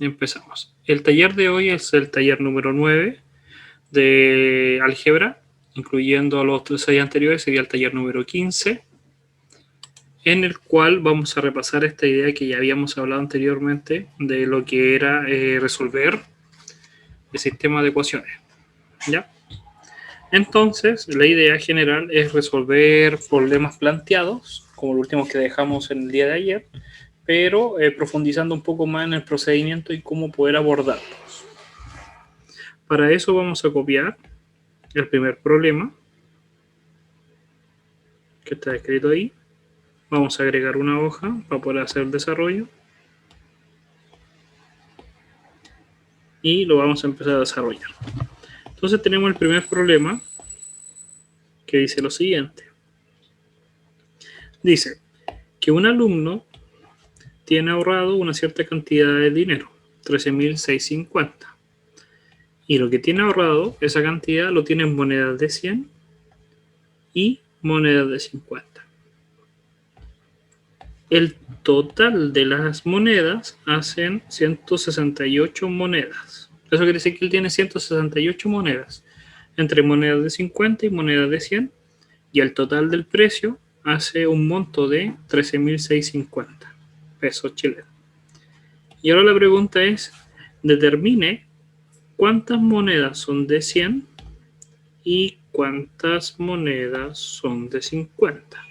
Empezamos. El taller de hoy es el taller número 9 de álgebra, incluyendo a los 6 anteriores, sería el taller número 15, en el cual vamos a repasar esta idea que ya habíamos hablado anteriormente de lo que era resolver el sistema de ecuaciones. ¿Ya? Entonces, la idea general es resolver problemas planteados, como los últimos que dejamos en el día de ayer, pero profundizando un poco más en el procedimiento y cómo poder abordarlos. Para eso vamos a copiar el primer problema que está escrito ahí. Vamos a agregar una hoja para poder hacer el desarrollo. Y lo vamos a empezar a desarrollar. Entonces tenemos el primer problema que dice lo siguiente. Dice que un alumno tiene ahorrado una cierta cantidad de dinero, 13.650. Y lo que tiene ahorrado, esa cantidad, lo tiene en monedas de 100 y monedas de 50. El total de las monedas hacen 168 monedas. Eso quiere decir que él tiene 168 monedas, entre monedas de 50 y monedas de 100, y el total del precio hace un monto de 13.650 pesos chilenos. Y ahora la pregunta es, determine cuántas monedas son de 100 y cuántas monedas son de 50.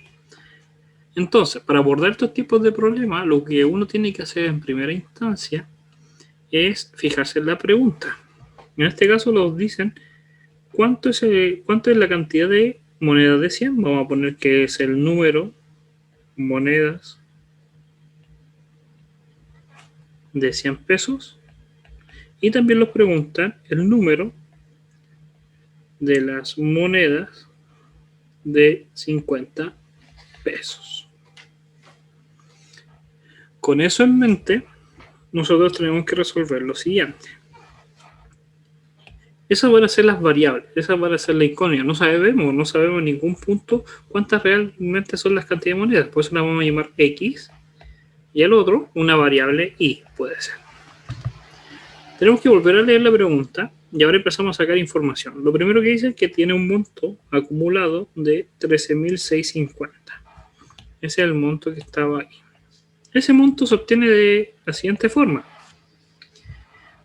Entonces, para abordar estos tipos de problemas, lo que uno tiene que hacer en primera instancia es fijarse en la pregunta. En este caso nos dicen cuánto es la cantidad de monedas de 100. Vamos a poner que es el número monedas de 100 pesos. Y también nos preguntan el número de las monedas de 50 pesos. Con eso en mente, nosotros tenemos que resolver lo siguiente. Esas van a ser las variables, esas van a ser la incógnita. No sabemos en ningún punto cuántas realmente son las cantidades de monedas. Por eso la vamos a llamar X. Y al otro, una variable Y puede ser. Tenemos que volver a leer la pregunta y ahora empezamos a sacar información. Lo primero que dice es que tiene un monto acumulado de 13.650. Ese es el monto que estaba ahí. Ese monto se obtiene de la siguiente forma.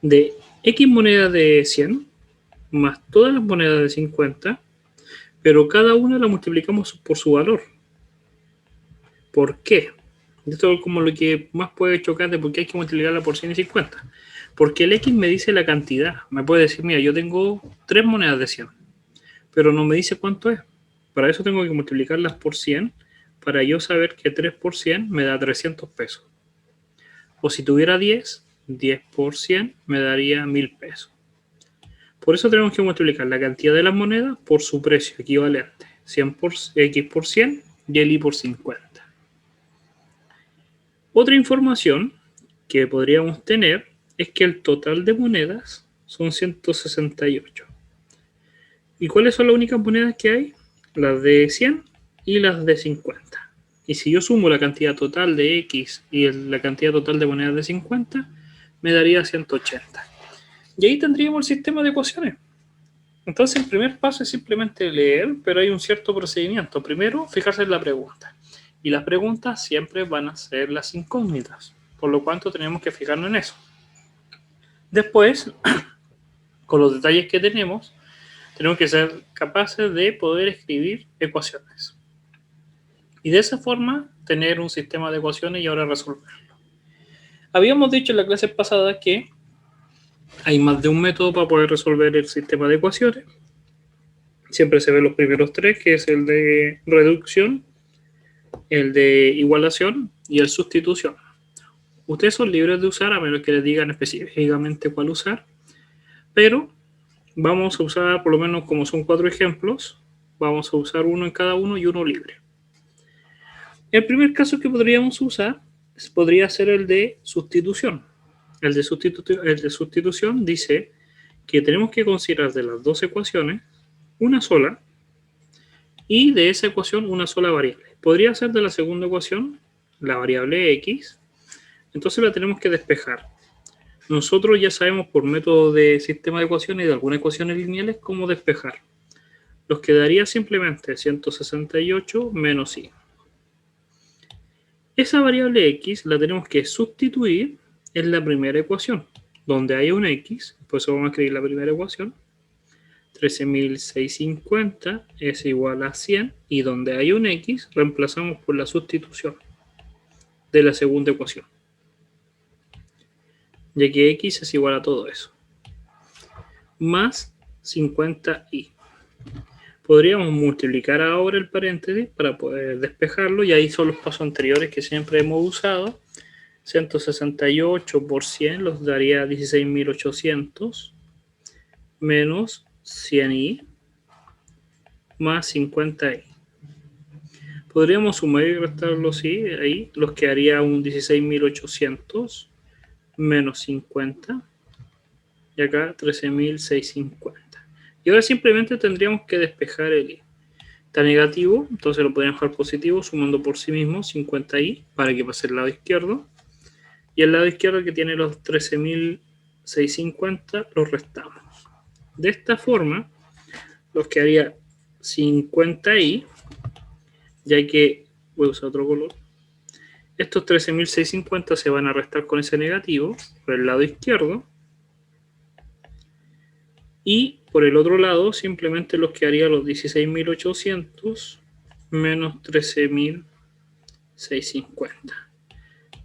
De X monedas de 100 más todas las monedas de 50, pero cada una la multiplicamos por su valor. ¿Por qué? Esto es como lo que más puede chocar de por qué hay que multiplicarla por 100 y 50. Porque el X me dice la cantidad. Me puede decir, mira, yo tengo 3 monedas de 100, pero no me dice cuánto es. Para eso tengo que multiplicarlas por 100 para yo saber que 3 por 100 me da 300 pesos. O si tuviera 10 por 100 me daría 1.000 pesos. Por eso tenemos que multiplicar la cantidad de las monedas por su precio equivalente. 100 por X por 100 y el Y por 50. Otra información que podríamos tener es que el total de monedas son 168. ¿Y cuáles son las únicas monedas que hay? Las de 100 y las de 50. Y si yo sumo la cantidad total de X y la cantidad total de monedas de 50, me daría 180. Y ahí tendríamos el sistema de ecuaciones. Entonces el primer paso es simplemente leer, pero hay un cierto procedimiento. Primero, fijarse en la pregunta. Y las preguntas siempre van a ser las incógnitas. Por lo cual tenemos que fijarnos en eso. Después, con los detalles que tenemos que ser capaces de poder escribir ecuaciones. Y de esa forma tener un sistema de ecuaciones y ahora resolverlo. Habíamos dicho en la clase pasada que hay más de un método para poder resolver el sistema de ecuaciones. Siempre se ven los primeros tres, que es el de reducción, el de igualación y el sustitución. Ustedes son libres de usar, a menos que les digan específicamente cuál usar, pero vamos a usar, por lo menos como son 4 ejemplos, vamos a usar uno en cada uno y uno libre. El primer caso que podríamos usar podría ser el de sustitución. El de sustitución dice que tenemos que considerar de las dos ecuaciones una sola y de esa ecuación una sola variable. Podría ser de la segunda ecuación, la variable X, entonces la tenemos que despejar. nosotros ya sabemos por método de sistema de ecuaciones y de algunas ecuaciones lineales cómo despejar. Nos quedaría simplemente 168 menos y. Esa variable x la tenemos que sustituir en la primera ecuación, donde hay un x, por eso vamos a escribir la primera ecuación. 13.650 es igual a 100 y donde hay un x reemplazamos por la sustitución de la segunda ecuación, ya que x es igual a todo eso, más 50y. Podríamos multiplicar ahora el paréntesis para poder despejarlo y ahí son los pasos anteriores que siempre hemos usado. 168 por 100 los daría 16.800 menos 100y más 50y. Podríamos sumar y restarlo, sí, ahí los quedaría un 16.800 menos 50 y acá 13.650. Y ahora simplemente tendríamos que despejar el i. Está negativo, entonces lo podríamos dejar positivo sumando por sí mismo 50i para que pase al lado izquierdo. Y el lado izquierdo que tiene los 13.650 los restamos. De esta forma, los quedaría 50i, ya que voy a usar otro color. Estos 13.650 se van a restar con ese negativo por el lado izquierdo. Y por el otro lado, simplemente los quedaría los 16.800 menos 13.650.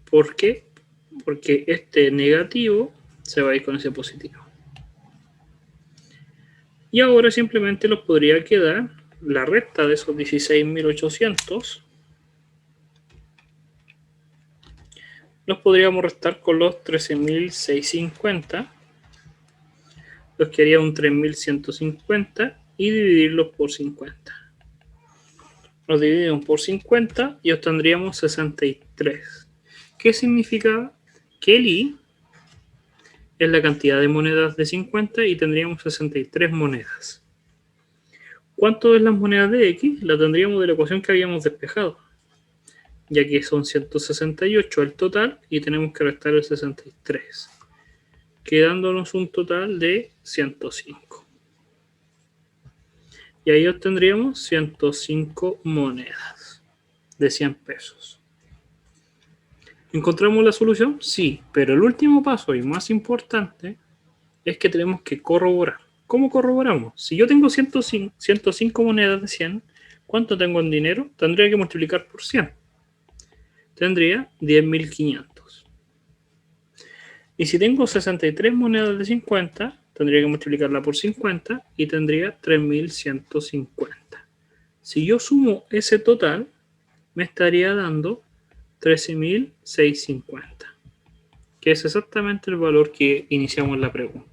¿Por qué? Porque este negativo se va a ir con ese positivo. Y ahora simplemente nos podría quedar la resta de esos 16.800. Los podríamos restar con los 13.650. Los quedaría un 3.150 y dividirlos por 50. Los dividimos por 50 y obtendríamos 63. ¿Qué significa? Que el i es la cantidad de monedas de 50 y tendríamos 63 monedas. ¿Cuánto es las monedas de x? La tendríamos de la ecuación que habíamos despejado, ya que son 168 el total y tenemos que restar el 63, quedándonos un total de 105. Y ahí obtendríamos 105 monedas de 100 pesos. ¿Encontramos la solución? Sí, pero el último paso y más importante es que tenemos que corroborar. ¿Cómo corroboramos? Si yo tengo 105 monedas de 100, ¿cuánto tengo en dinero? Tendría que multiplicar por 100. Tendría 10.500. Y si tengo 63 monedas de 50, tendría que multiplicarla por 50 y tendría 3.150. Si yo sumo ese total, me estaría dando 13.650, que es exactamente el valor que iniciamos la pregunta.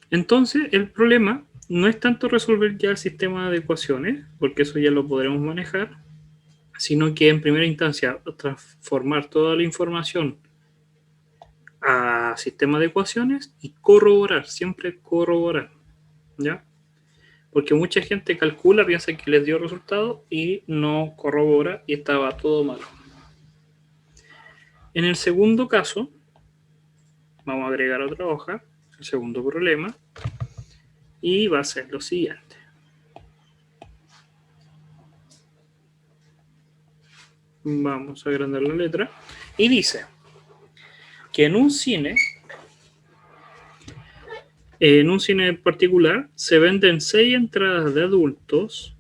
Entonces, el problema no es tanto resolver ya el sistema de ecuaciones, porque eso ya lo podremos manejar, sino que en primera instancia transformar toda la información a sistema de ecuaciones y corroborar, siempre corroborar, ¿ya? Porque mucha gente calcula, piensa que les dio resultado y no corrobora y estaba todo malo. En el segundo caso, vamos a agregar otra hoja, el segundo problema, y va a ser lo siguiente. Vamos a agrandar la letra. Y dice que en un cine en particular se venden 6 entradas de adultos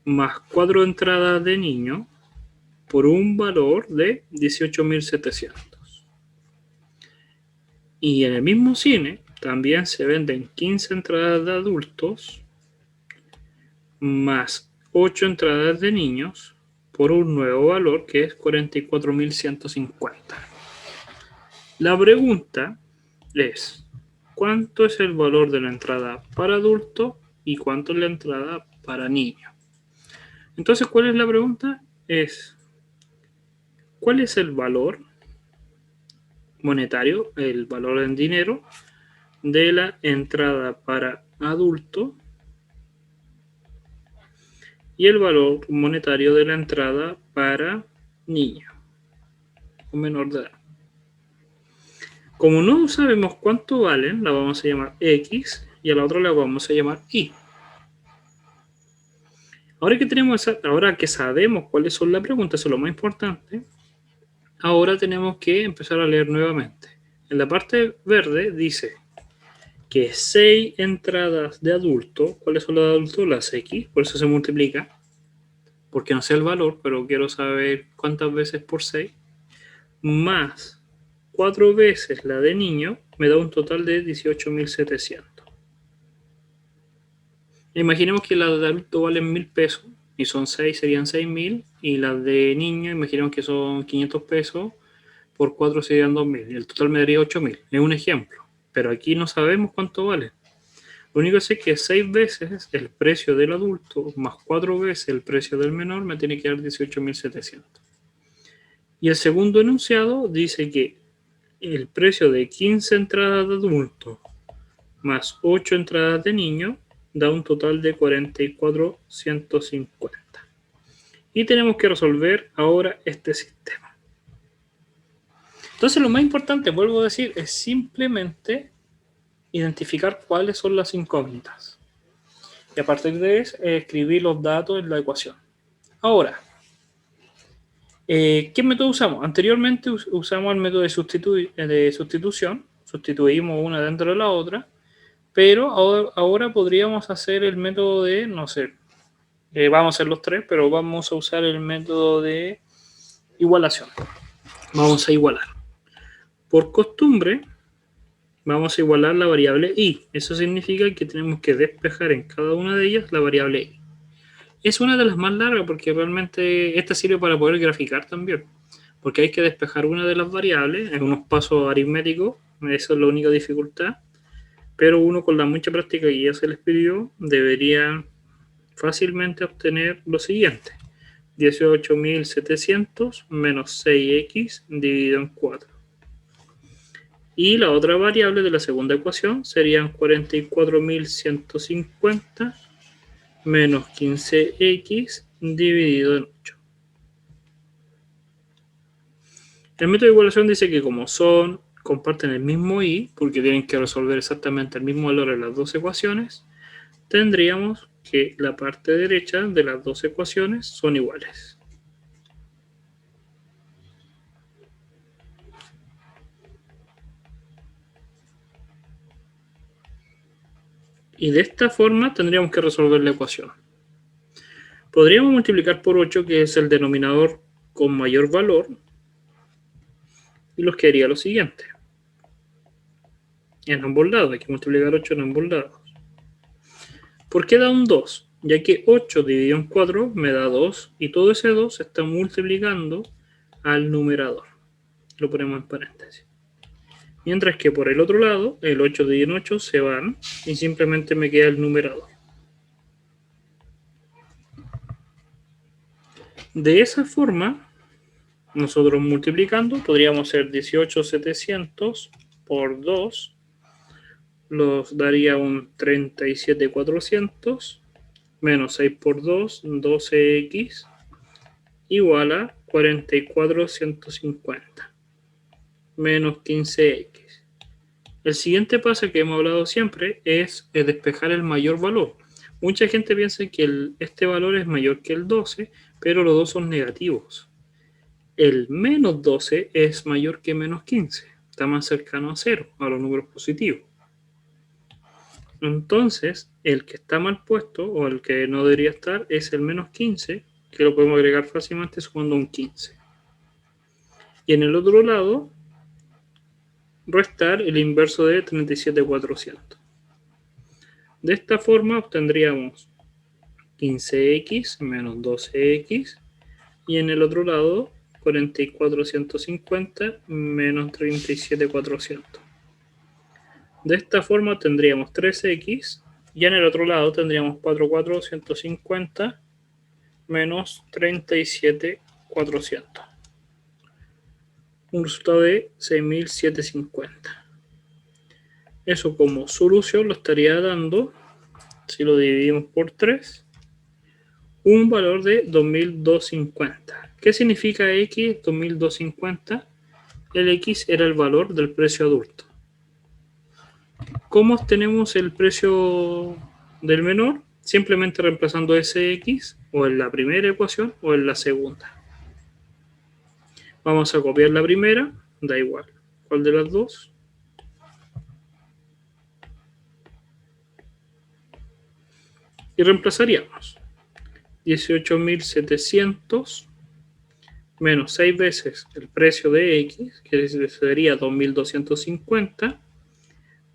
más 4 entradas de niños por un valor de 18.700. Y en el mismo cine también se venden 15 entradas de adultos más 8 entradas de niños por un nuevo valor que es 44.150. La pregunta es, ¿cuánto es el valor de la entrada para adulto y cuánto es la entrada para niño? Entonces, ¿cuál es la pregunta? Es, ¿cuál es el valor monetario, el valor en dinero de la entrada para adulto y el valor monetario de la entrada para niño o menor de edad? Como no sabemos cuánto valen, la vamos a llamar X y a la otra la vamos a llamar Y. Ahora que sabemos cuáles son las preguntas, eso es lo más importante, ahora tenemos que empezar a leer nuevamente. En la parte verde dice que 6 entradas de adulto, ¿cuáles son las de adulto? Las X, por eso se multiplica, porque no sé el valor, pero quiero saber cuántas veces por 6, más 4 veces la de niño, me da un total de 18.700. Imaginemos que las de adulto valen 1.000 pesos, y son 6, serían 6.000, y las de niño, imaginemos que son 500 pesos, por 4 serían 2.000, y el total me daría 8.000. Es un ejemplo, pero aquí no sabemos cuánto vale. Lo único que sé es que 6 veces el precio del adulto más 4 veces el precio del menor me tiene que dar 18.700. Y el segundo enunciado dice que el precio de 15 entradas de adulto más 8 entradas de niño da un total de 44.150. Y tenemos que resolver ahora este sistema. Entonces lo más importante, vuelvo a decir, es simplemente identificar cuáles son las incógnitas. Y a partir de eso, escribir los datos en la ecuación. Ahora, ¿qué método usamos? Anteriormente usamos el método de sustitución. Sustituimos una dentro de la otra. Pero ahora podríamos hacer el método de, no sé, vamos a hacer los tres, pero vamos a usar el método de igualación. Vamos a igualar. Por costumbre, vamos a igualar la variable y. Eso significa que tenemos que despejar en cada una de ellas la variable y. Es una de las más largas porque realmente esta sirve para poder graficar también. Porque hay que despejar una de las variables en unos pasos aritméticos. Eso es la única dificultad. Pero uno con la mucha práctica que ya se les pidió debería fácilmente obtener lo siguiente. 18.700 menos 6x dividido en 4. Y la otra variable de la segunda ecuación serían 44.150 menos 15x dividido en 8. El método de igualación dice que como comparten el mismo y, porque tienen que resolver exactamente el mismo valor en las dos ecuaciones, tendríamos que la parte derecha de las dos ecuaciones son iguales. Y de esta forma tendríamos que resolver la ecuación. Podríamos multiplicar por 8, que es el denominador con mayor valor, y nos quedaría lo siguiente. En ambos lados, hay que multiplicar 8 en ambos lados. ¿Por qué da un 2? Ya que 8 dividido en 4 me da 2, y todo ese 2 se está multiplicando al numerador. Lo ponemos en paréntesis. Mientras que por el otro lado, el 8 dividido en 8 se van, y simplemente me queda el numerador. De esa forma, nosotros multiplicando, podríamos hacer 18.700 por 2, nos daría un 37.400, menos 6 por 2, 12x, igual a 44.150, menos 15x. El siguiente paso que hemos hablado siempre es despejar el mayor valor. Mucha gente piensa que este valor es mayor que el 12, pero los dos son negativos. El menos 12 es mayor que menos 15. Está más cercano a 0, a los números positivos. Entonces, el que está mal puesto, o el que no debería estar, es el menos 15, que lo podemos agregar fácilmente sumando un 15. Y en el otro lado, restar el inverso de 37.400. De esta forma obtendríamos 15x menos 12x, y en el otro lado 44.150 menos 37.400. De esta forma tendríamos 3x, y en el otro lado tendríamos 44.150 menos 37.400. Un resultado de 6.750. Eso como solución lo estaría dando, si lo dividimos por 3, un valor de 2.250. ¿Qué significa x 2.250? el X era el valor del precio adulto. ¿Cómo obtenemos el precio del menor? Simplemente reemplazando ese X o en la primera ecuación o en la segunda. Vamos a copiar la primera, da igual. ¿Cuál de las dos? Y reemplazaríamos 18.700 menos 6 veces el precio de X, que sería 2.250,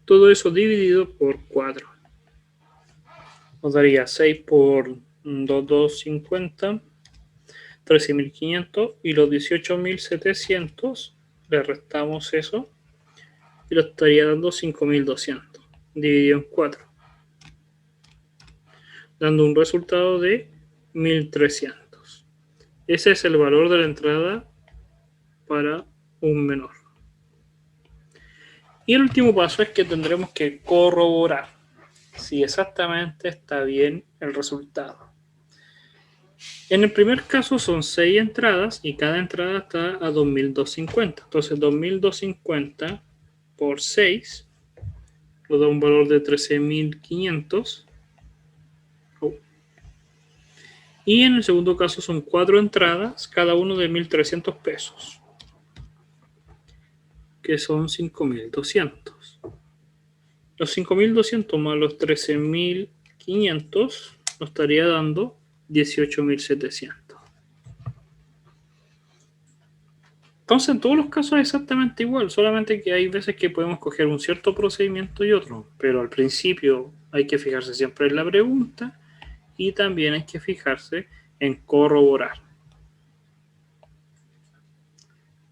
todo eso dividido por 4. Nos daría 6 por 2.250, 13.500, y los 18.700 le restamos eso y lo estaría dando 5.200 dividido en 4, dando un resultado de 1.300. Ese es el valor de la entrada para un menor. Y el último paso es que tendremos que corroborar si exactamente está bien el resultado. En el primer caso son 6 entradas y cada entrada está a 2.250. Entonces 2.250 por 6 nos da un valor de 13.500. Y en el segundo caso son 4 entradas, cada uno de 1.300 pesos, que son 5.200. Los 5.200 más los 13.500 nos estaría dando 18.700. Entonces, en todos los casos es exactamente igual, solamente que hay veces que podemos coger un cierto procedimiento y otro, pero al principio hay que fijarse siempre en la pregunta y también hay que fijarse en corroborar.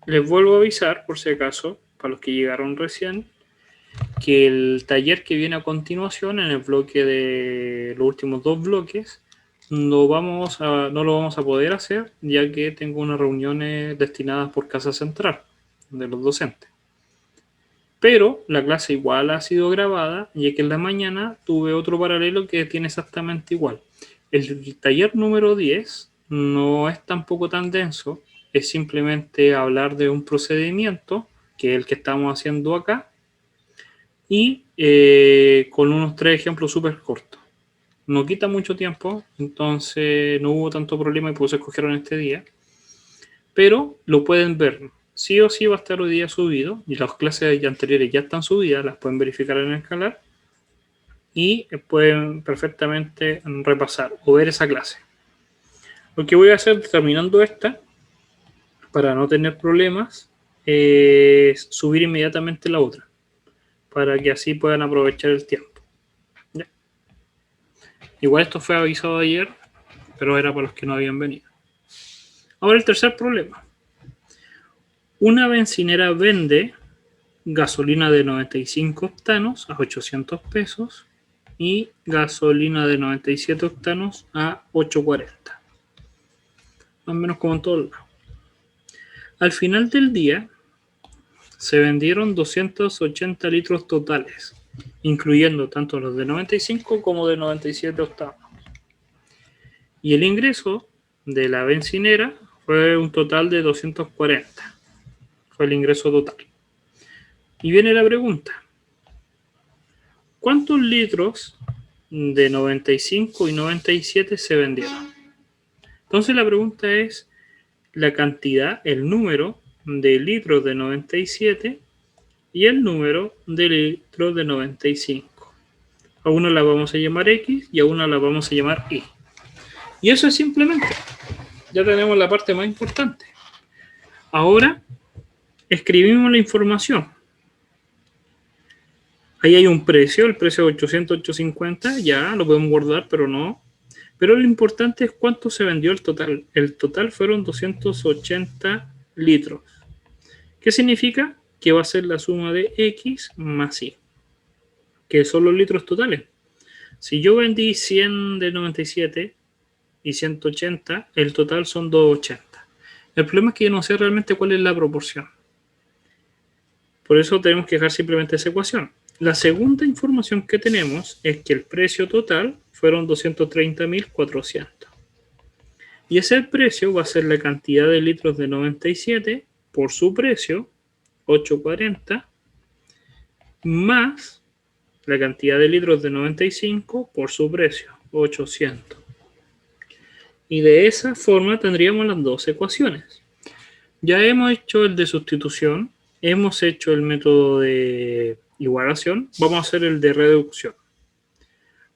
Les vuelvo a avisar, por si acaso, para los que llegaron recién, que el taller que viene a continuación, en el bloque de los últimos 2 bloques, no lo vamos a poder hacer, ya que tengo unas reuniones destinadas por Casa Central de los docentes. Pero la clase igual ha sido grabada, ya que en la mañana tuve otro paralelo que tiene exactamente igual. El taller número 10 no es tampoco tan denso, es simplemente hablar de un procedimiento, que es el que estamos haciendo acá, y con unos 3 ejemplos súper cortos. No quita mucho tiempo, entonces no hubo tanto problema y por eso escogieron este día. Pero lo pueden ver. Sí o sí va a estar hoy día subido, y las clases anteriores ya están subidas, las pueden verificar en el canal y pueden perfectamente repasar o ver esa clase. Lo que voy a hacer terminando esta, para no tener problemas, es subir inmediatamente la otra, para que así puedan aprovechar el tiempo. ¿Ya? Igual esto fue avisado ayer, pero era para los que no habían venido. Ahora el tercer problema. Una bencinera vende gasolina de 95 octanos a 800 pesos y gasolina de 97 octanos a 840. Más o menos como en todos lados. Al final del día se vendieron 280 litros totales, incluyendo tanto los de 95 como de 97 octanos. Y el ingreso de la bencinera fue un total de 240. Fue el ingreso total. Y viene la pregunta: ¿cuántos litros de 95 y 97 se vendieron? Entonces la pregunta es la cantidad, el número de litros de 97 y el número de litros de 95. A una la vamos a llamar X y a una la vamos a llamar Y. Y eso es simplemente, ya tenemos la parte más importante. Ahora escribimos la información. Ahí hay un precio, el precio de 800, 850, ya lo podemos guardar, pero no. Pero lo importante es cuánto se vendió el total. El total fueron 280 litros. ¿Qué significa? Que va a ser la suma de X más Y, que son los litros totales. Si yo vendí 100 de 97 y 180, el total son 280. El problema es que yo no sé realmente cuál es la proporción. Por eso tenemos que dejar simplemente esa ecuación. La segunda información que tenemos es que el precio total fueron 230.400. Y ese precio va a ser la cantidad de litros de 97 por su precio 840 más la cantidad de litros de 95 por su precio, 800. Y de esa forma tendríamos las dos ecuaciones. Ya hemos hecho el de sustitución, hemos hecho el método de igualación, vamos a hacer el de reducción.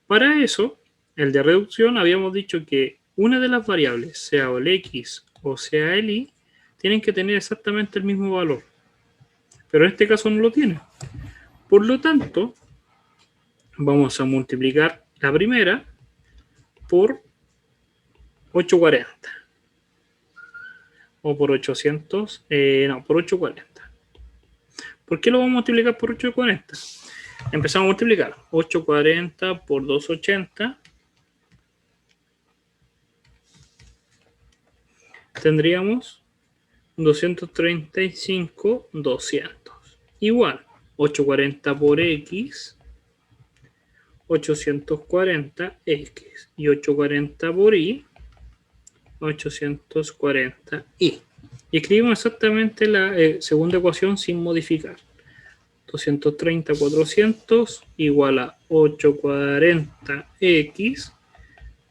Para eso, el de reducción habíamos dicho que una de las variables, sea el x o sea el y, tienen que tener exactamente el mismo valor. Pero en este caso no lo tiene. Por lo tanto, vamos a multiplicar la primera por 840. O por 800, no, por 840. ¿Por qué lo vamos a multiplicar por 840? Empezamos a multiplicar 840 por 280. Tendríamos 235, 200. Igual, 840 por x, 840x. Y 840 por y, 840y. Y escribimos exactamente la segunda ecuación sin modificar. 230, 400 igual a 840x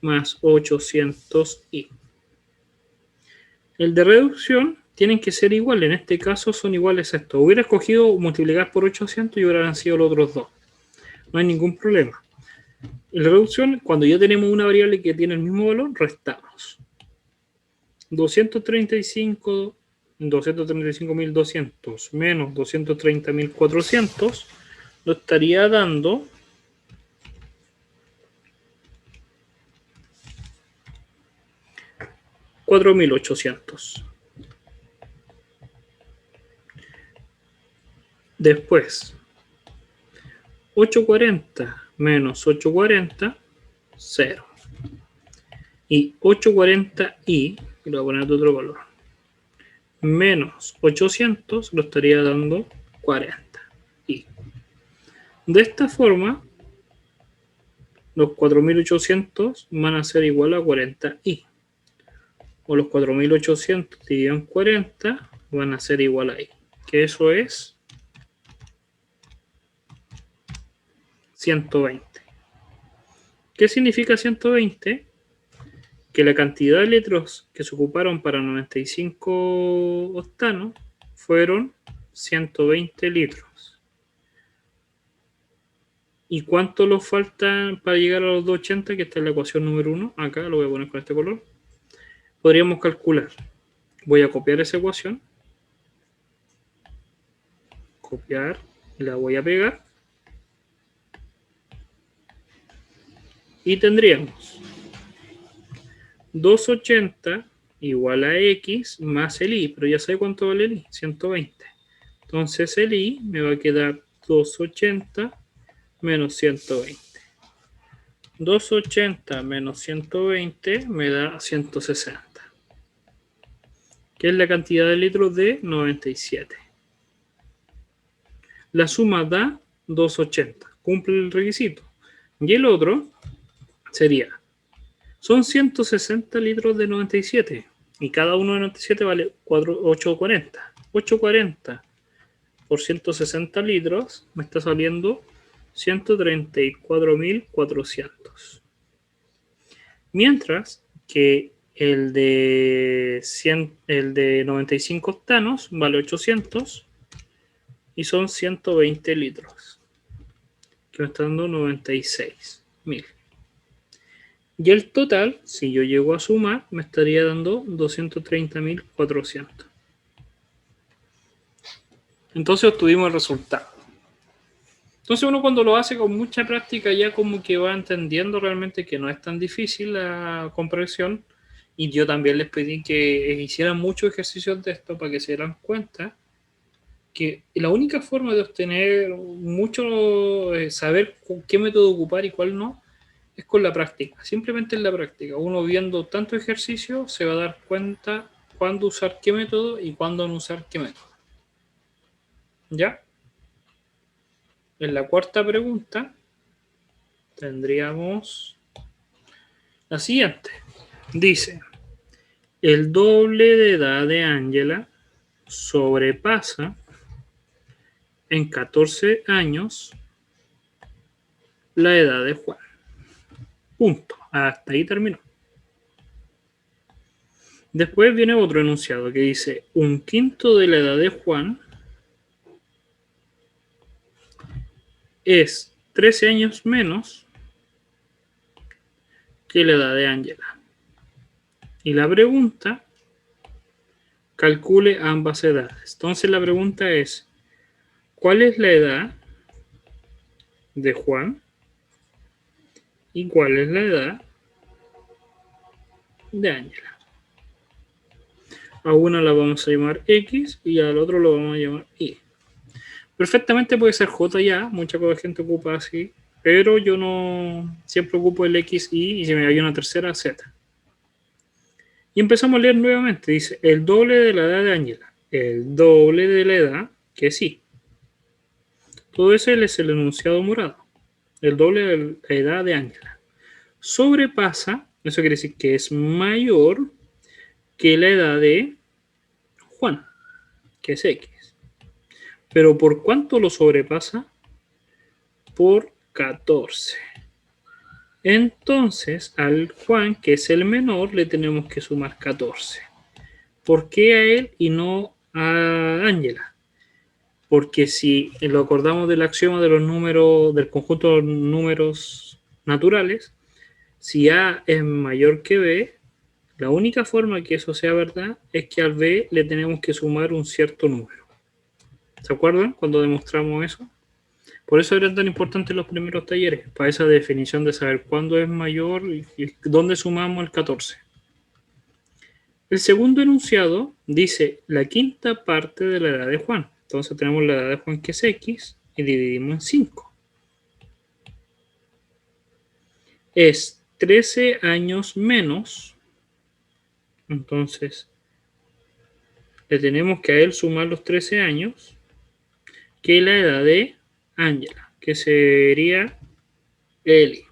más 800y. El de reducción tienen que ser iguales. En este caso son iguales a esto. Hubiera escogido multiplicar por 800 y hubieran sido los otros dos. No hay ningún problema. En la reducción, cuando ya tenemos una variable que tiene el mismo valor, restamos. 235.200 menos 230.400 lo estaría dando 4.800. Después, 840 menos 840, 0. Y 840y, y lo voy a poner de otro valor, menos 800 lo estaría dando 40y. De esta forma, los 4.800 van a ser igual a 40y. O los 4.800 dividido en 40 van a ser igual a y. Que eso es 120. ¿Qué significa 120? Que la cantidad de litros que se ocuparon para 95 octanos fueron 120 litros. ¿Y cuánto nos falta para llegar a los 280? Que está en la ecuación número 1. Acá lo voy a poner con este color. Podríamos calcular. Voy a copiar esa ecuación. Copiar. La voy a pegar. Y tendríamos 280 igual a x más el y. Pero ya sabe cuánto vale el y. 120. Entonces el y me va a quedar 280 menos 120. 280 menos 120 me da 160. Que es la cantidad de litros de 97. La suma da 280. Cumple el requisito. Y el otro sería, son 160 litros de 97. Y cada uno de 97 vale 840. 840 por 160 litros me está saliendo 134.400. Mientras que el de 95 octanos vale 800 y son 120 litros, que me está dando 96.000. Y el total, si yo llego a sumar, me estaría dando 230.400. Entonces obtuvimos el resultado. Entonces uno cuando lo hace con mucha práctica ya como que va entendiendo realmente que no es tan difícil la comprensión. Y yo también les pedí que hicieran muchos ejercicios de esto para que se dieran cuenta que la única forma de obtener mucho, saber qué método ocupar y cuál no, es con la práctica. Simplemente en la práctica. Uno viendo tanto ejercicio se va a dar cuenta cuándo usar qué método y cuándo no usar qué método. ¿Ya? En la cuarta pregunta tendríamos la siguiente. Dice, el doble de edad de Ángela sobrepasa en 14 años la edad de Juan. Punto. Hasta ahí terminó. Después viene otro enunciado que dice: un quinto de la edad de Juan es 13 años menos que la edad de Ángela. Y la pregunta, calcule ambas edades. Entonces la pregunta es: ¿cuál es la edad de Juan? ¿Y cuál es la edad de Ángela? A una la vamos a llamar X y al otro lo vamos a llamar Y. Perfectamente puede ser J ya, mucha gente ocupa así, pero yo no siempre ocupo el X, Y si me hay una tercera, Z. Y empezamos a leer nuevamente. Dice: el doble de la edad de Ángela. El doble de la edad que sí. Todo eso es el enunciado morado. El doble de la edad de Ángela. Sobrepasa, eso quiere decir que es mayor que la edad de Juan, que es X. Pero ¿por cuánto lo sobrepasa? Por 14. Entonces, al Juan, que es el menor, le tenemos que sumar 14. ¿Por qué a él y no a Ángela? Porque si lo acordamos del axioma de los números, del conjunto de números naturales, si A es mayor que B, la única forma que eso sea verdad es que al B le tenemos que sumar un cierto número. ¿Se acuerdan cuando demostramos eso? Por eso eran tan importantes los primeros talleres, para esa definición de saber cuándo es mayor y dónde sumamos el 14. El segundo enunciado dice la quinta parte de la edad de Juan. Entonces tenemos la edad de Juan, que es X, y dividimos en 5. Es 13 años menos. Entonces le tenemos que a él sumar los 13 años que la edad de Ángela, que sería Eli,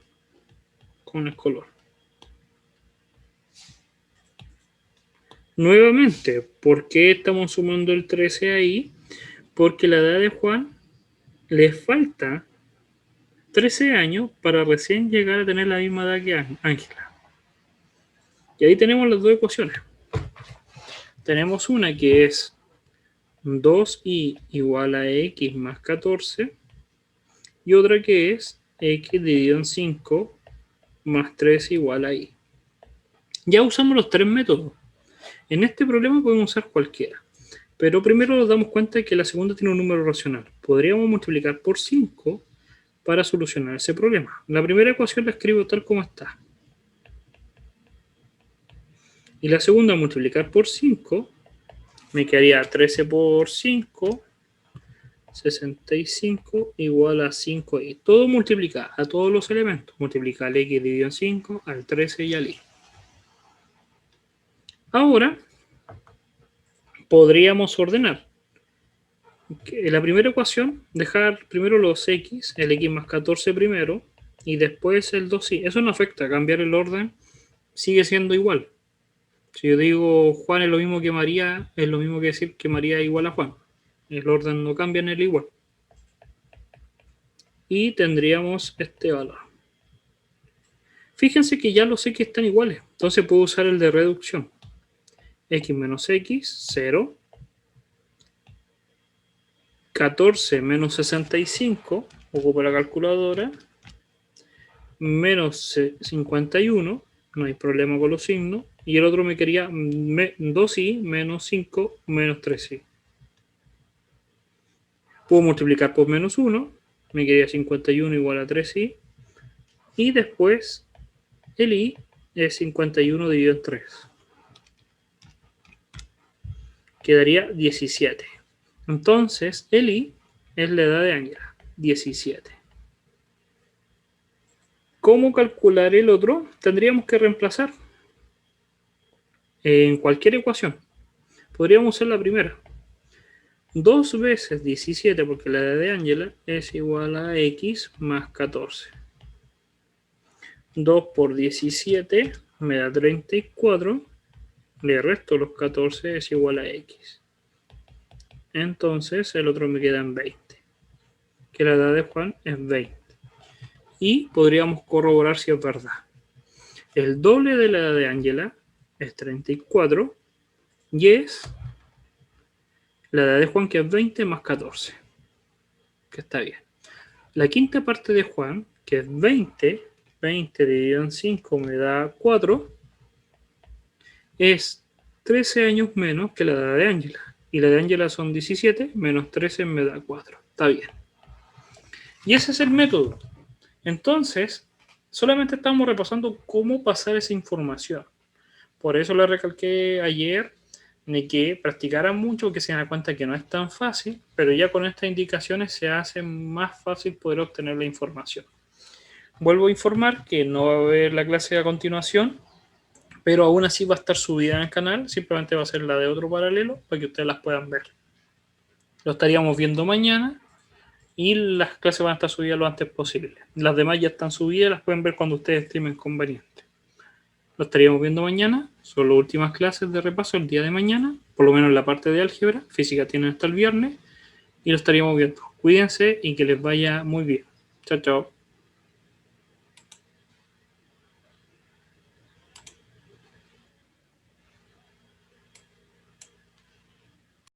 con el color. Nuevamente, ¿por qué estamos sumando el 13 ahí? Porque la edad de Juan le falta 13 años para recién llegar a tener la misma edad que Ángela. Y ahí tenemos las dos ecuaciones. Tenemos una que es 2y igual a x más 14 y otra que es x dividido en 5 más 3 igual a y. Ya usamos los tres métodos. En este problema podemos usar cualquiera. Pero primero nos damos cuenta de que la segunda tiene un número racional. Podríamos multiplicar por 5 para solucionar ese problema. La primera ecuación la escribo tal como está. Y la segunda, multiplicar por 5, me quedaría 13 por 5, 65 igual a 5y. Todo multiplica a todos los elementos. Multiplica al x dividido en 5, al 13 y al y. Ahora podríamos ordenar. En la primera ecuación, dejar primero los x, el x más 14 primero, y después el 2y. Eso no afecta, cambiar el orden sigue siendo igual. Si yo digo Juan es lo mismo que María, es lo mismo que decir que María es igual a Juan. El orden no cambia en el igual. Y tendríamos este valor. Fíjense que ya los x están iguales. Entonces puedo usar el de reducción. X menos x, 0. 14 menos 65, ocupo la calculadora. Menos 51, no hay problema con los signos. Y el otro me quería 2y menos 5 menos 3y. Puedo multiplicar por menos 1, me quedaría 51 igual a 3y. Y después el y es 51 dividido en 3. Quedaría 17. Entonces el y es la edad de Ángela, 17. ¿Cómo calcular el otro? Tendríamos que reemplazar en cualquier ecuación. Podríamos usar la primera. 2 veces 17, porque la edad de Ángela es igual a x más 14. 2 por 17 me da 34. Le resto los 14, es igual a x. Entonces el otro me queda en 20. que la edad de Juan es 20. Y podríamos corroborar si es verdad. El doble de la edad de Ángela es 34 y es la edad de Juan, que es 20 más 14, que está bien. La quinta parte de Juan, que es 20 dividido en 5 me da 4, es 13 años menos que la edad de Ángela. Y la de Ángela son 17, menos 13 me da 4. Está bien. Y ese es el método. Entonces, solamente estamos repasando cómo pasar esa información. Por eso le recalqué ayer de que practicaran mucho, que se den cuenta que no es tan fácil, pero ya con estas indicaciones se hace más fácil poder obtener la información. Vuelvo a informar que no va a haber la clase a continuación, pero aún así va a estar subida en el canal, simplemente va a ser la de otro paralelo para que ustedes las puedan ver. Lo estaríamos viendo mañana y las clases van a estar subidas lo antes posible. Las demás ya están subidas, las pueden ver cuando ustedes estimen conveniente. Lo estaríamos viendo mañana, son las últimas clases de repaso el día de mañana, por lo menos la parte de álgebra, física tienen hasta el viernes, y lo estaríamos viendo. Cuídense y que les vaya muy bien. Chao, chao.